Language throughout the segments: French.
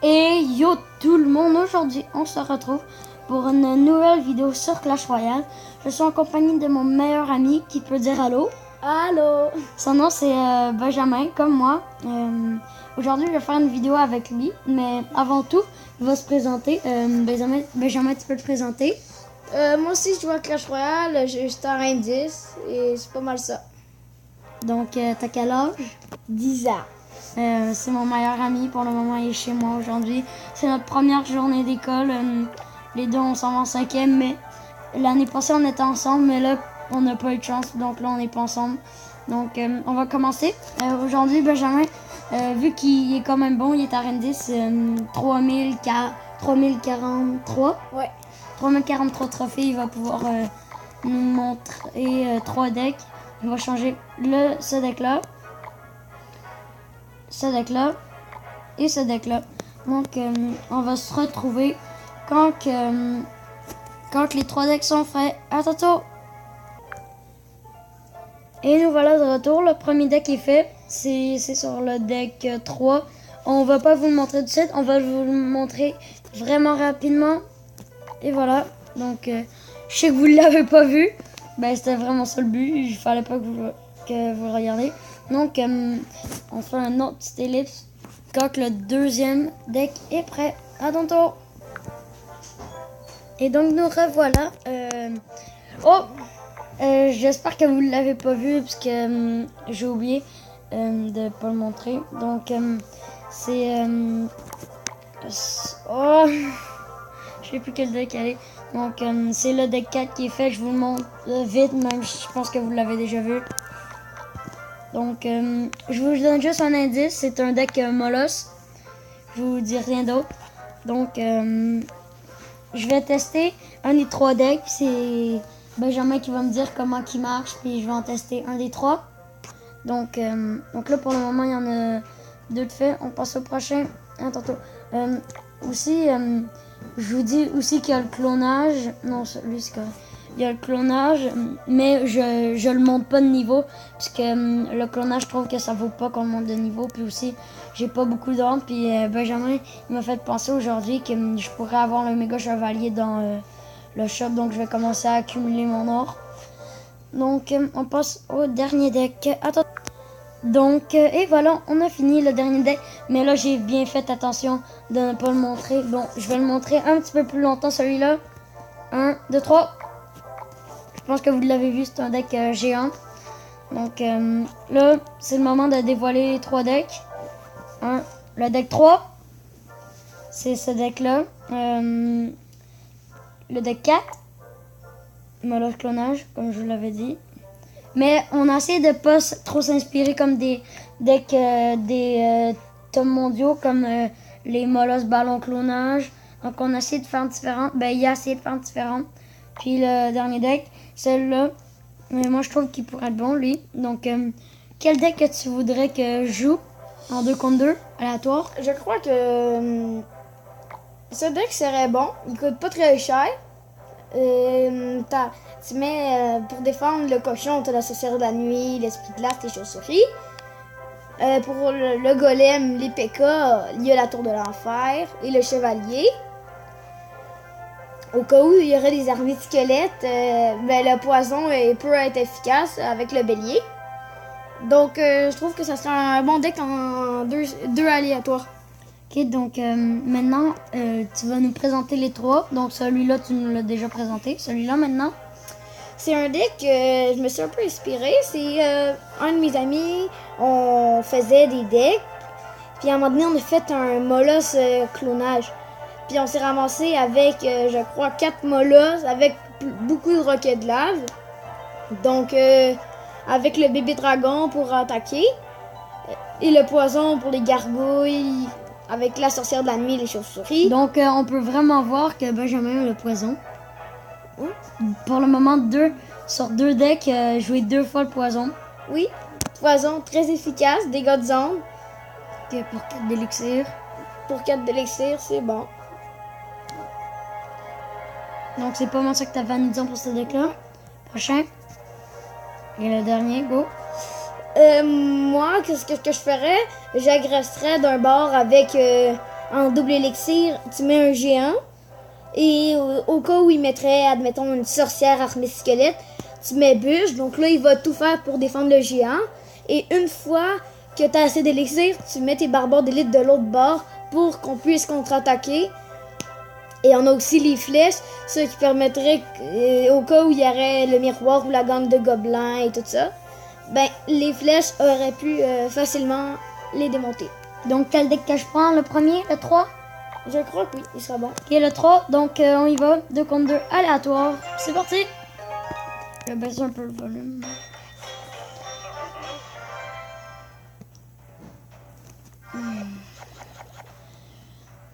Et yo tout le monde, aujourd'hui on se retrouve pour une nouvelle vidéo sur Clash Royale. Je suis en compagnie de mon meilleur ami qui peut dire allô. Allô. Son nom c'est Benjamin, comme moi. Aujourd'hui je vais faire une vidéo avec lui, mais avant tout il va se présenter. Benjamin, tu peux te présenter? Moi aussi je joue à Clash Royale, je suis en rank 10 et c'est pas mal ça. Donc t'as quel âge? 10 ans. C'est mon meilleur ami, pour le moment il est chez moi aujourd'hui. C'est notre première journée d'école. Les deux on s'en va en 5e, mais l'année passée on était ensemble, mais là on n'a pas eu de chance, donc là on n'est pas ensemble. Donc on va commencer. Aujourd'hui Benjamin, vu qu'il est quand même bon, il est à rank 10, 3043. Ouais. 3043 trophées, il va pouvoir nous montrer 3 decks. On va changer ce deck là. Ce deck là et ce deck là. Donc on va se retrouver quand les 3 decks sont faits. À tantôt. Et nous voilà de retour. Le premier deck est fait. C'est sur le deck 3. On va pas vous le montrer tout de suite. On va vous le montrer vraiment rapidement. Et voilà. Donc je sais que vous ne l'avez pas vu. Ben c'était vraiment ça le but. Il fallait pas que vous le regardiez. Donc on fait un autre petit ellipse quand le deuxième deck est prêt. À tantôt. Et donc nous revoilà. J'espère que vous ne l'avez pas vu parce que j'ai oublié de pas le montrer. Donc c'est je sais plus quel deck elle est. Donc c'est le deck 4 qui est fait. Je vous le montre vite, même je pense que vous l'avez déjà vu. Donc je vous donne juste un indice, c'est un deck Molos. Je vous dis rien d'autre. Donc je vais tester un des 3 decks. C'est Benjamin qui va me dire comment il marche, puis je vais en tester un des 3. Donc là pour le moment il y en a 2 de fait. On passe au prochain. Tantôt. Aussi je vous dis aussi qu'il y a le clonage. Non, lui c'est correct. Il y a le clonage, mais je le monte pas de niveau, puisque le clonage, je trouve que ça vaut pas qu'on le monte de niveau. Puis aussi, j'ai pas beaucoup d'or. Puis Benjamin, il m'a fait penser aujourd'hui que je pourrais avoir le méga chevalier dans le shop. Donc je vais commencer à accumuler mon or. Donc on passe au dernier deck. Attends. Donc et voilà, on a fini le dernier deck. Mais là, j'ai bien fait attention de ne pas le montrer. Bon, je vais le montrer un petit peu plus longtemps celui-là. 1, 2, 3. Je pense que vous l'avez vu, c'est un deck géant. Donc là, c'est le moment de dévoiler les 3 decks. Le deck 3, c'est ce deck-là. Le deck 4, Molos clonage, comme je vous l'avais dit. Mais on a essayé de ne pas trop s'inspirer comme des decks des tomes mondiaux, comme les Molos ballon clonage. Donc on a essayé de faire différent. Ben, il a essayé de faire différent. Puis le dernier deck, celle-là, moi je trouve qu'il pourrait être bon lui. Donc quel deck que tu voudrais que je joue en 2 contre 2, aléatoire? Je crois que ce deck serait bon. Il coûte pas très cher. Tu mets pour défendre le cochon, t'as la sorcière de la nuit, l'esprit de glace, les chauves-souris. Pour le golem, les P.K., il y a la tour de l'enfer et le chevalier. Au cas où il y aurait des armées de squelettes, le poison peut être efficace avec le bélier. Donc je trouve que ça serait un bon deck en deux aléatoires. Ok, donc maintenant tu vas nous présenter les 3. Donc celui-là tu nous l'as déjà présenté. Celui-là maintenant. C'est un deck que je me suis un peu inspirée. C'est un de mes amis, on faisait des decks. Puis à un moment donné, on a fait un Molos clonage. Puis on s'est ramassé avec, je crois, 4 Molos avec beaucoup de roquettes de lave. Donc, avec le bébé dragon pour attaquer. Et le poison pour les gargouilles. Avec la sorcière de la nuit et les chauves-souris. Donc, on peut vraiment voir que Benjamin a le poison. Pour le moment, sur 2 decks, jouer 2 fois le poison. Oui, poison très efficace, dégâts de zone. Okay, pour 4 d'élixir. Pour 4 d'élixir, c'est bon. Donc c'est pas moi ça que tu avais à nous dire pour ce deck-là. Prochain. Et le dernier, go. Moi, qu'est-ce que je ferais? J'agresserais d'un bord avec en double élixir, tu mets un géant. Et au cas où il mettrait, admettons, une sorcière armée squelette, tu mets bûche. Donc là, il va tout faire pour défendre le géant. Et une fois que tu as assez d'élixir, tu mets tes barbares d'élite de l'autre bord pour qu'on puisse contre-attaquer. Et on a aussi les flèches, ce qui permettrait, au cas où il y aurait le miroir ou la gang de gobelins et tout ça, ben les flèches auraient pu facilement les démonter. Donc, quel deck que je prends? Le premier, le 3? Je crois que oui, il sera bon. Ok, le 3. Donc, on y va. 2 contre 2, aléatoire. C'est parti! Je vais baisser un peu le volume.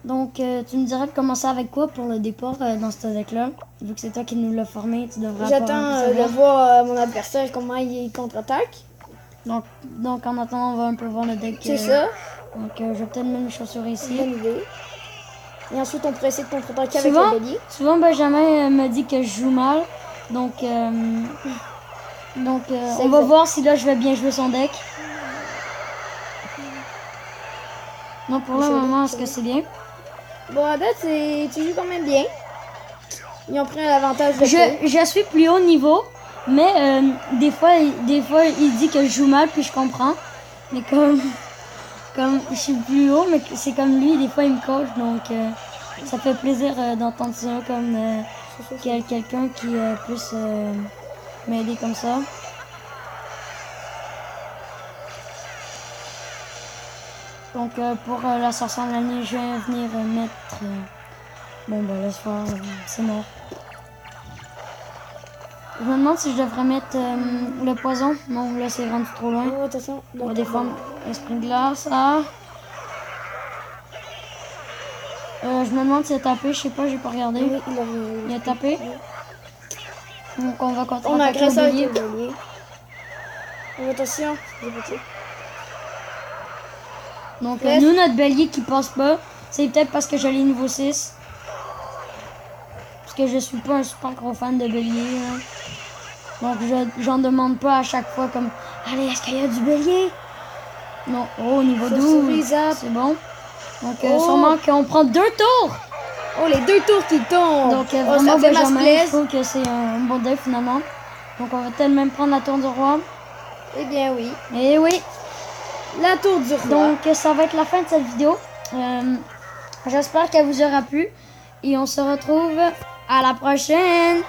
Donc, tu me dirais de commencer avec quoi pour le départ dans ce deck-là? Vu que c'est toi qui nous l'as formé, tu devrais avoir J'attends un peu de savoir. voir mon adversaire, comment il contre-attaque. Donc, en attendant, on va un peu voir le deck. C'est ça, Donc, je vais peut-être mettre mes chaussures ici. bonne idée. Et ensuite, on pourrait essayer de contre-attaquer avec Souvent, le bélier. souvent Benjamin me dit que je joue mal. Donc, on va voir si là je vais bien jouer son deck. Non, pour le moment, est-ce que c'est bien? Bon, à date, tu joues quand même bien. Ils ont pris un avantage de peu. Je suis plus haut niveau, mais des fois, il dit que je joue mal, puis je comprends. Mais comme je suis plus haut, mais c'est comme lui, des fois il me coach, donc ça fait plaisir d'entendre ça comme quelqu'un qui puisse m'aider comme ça. Donc pour la sorcière de l'année, je vais venir mettre... bon bah laisse faire, c'est mort. Je me demande si je devrais mettre le poison. Non, là c'est rendu trop loin. Oh, attention. On va défendre l'esprit de glace. Ah. Je me demande s'il a tapé, je sais pas, j'ai pas regardé. Oui, Il a tapé. Donc on va On a contre-attaquer au agressé avec bélier. le bélier. Oh, attention, j'ai petit. Donc Yes. nous, notre bélier qui passe pas, c'est peut-être parce que j'ai les niveau 6. Parce que je suis pas un super gros fan de bélier. Hein. Donc j'en demande pas à chaque fois comme allez, est-ce qu'il y a du bélier? Non, oh niveau 12, c'est bon. Donc sûrement qu'on prend 2 tours. Oh, les 2 tours qui tombent. Donc oh, vraiment ça fait Benjamin, je masse trouve que c'est un bon deck finalement. Donc on va peut-être même prendre la tour du roi. Eh bien oui. Et oui. La tour du roi. Donc ça va être la fin de cette vidéo. J'espère qu'elle vous aura plu. Et on se retrouve à la prochaine.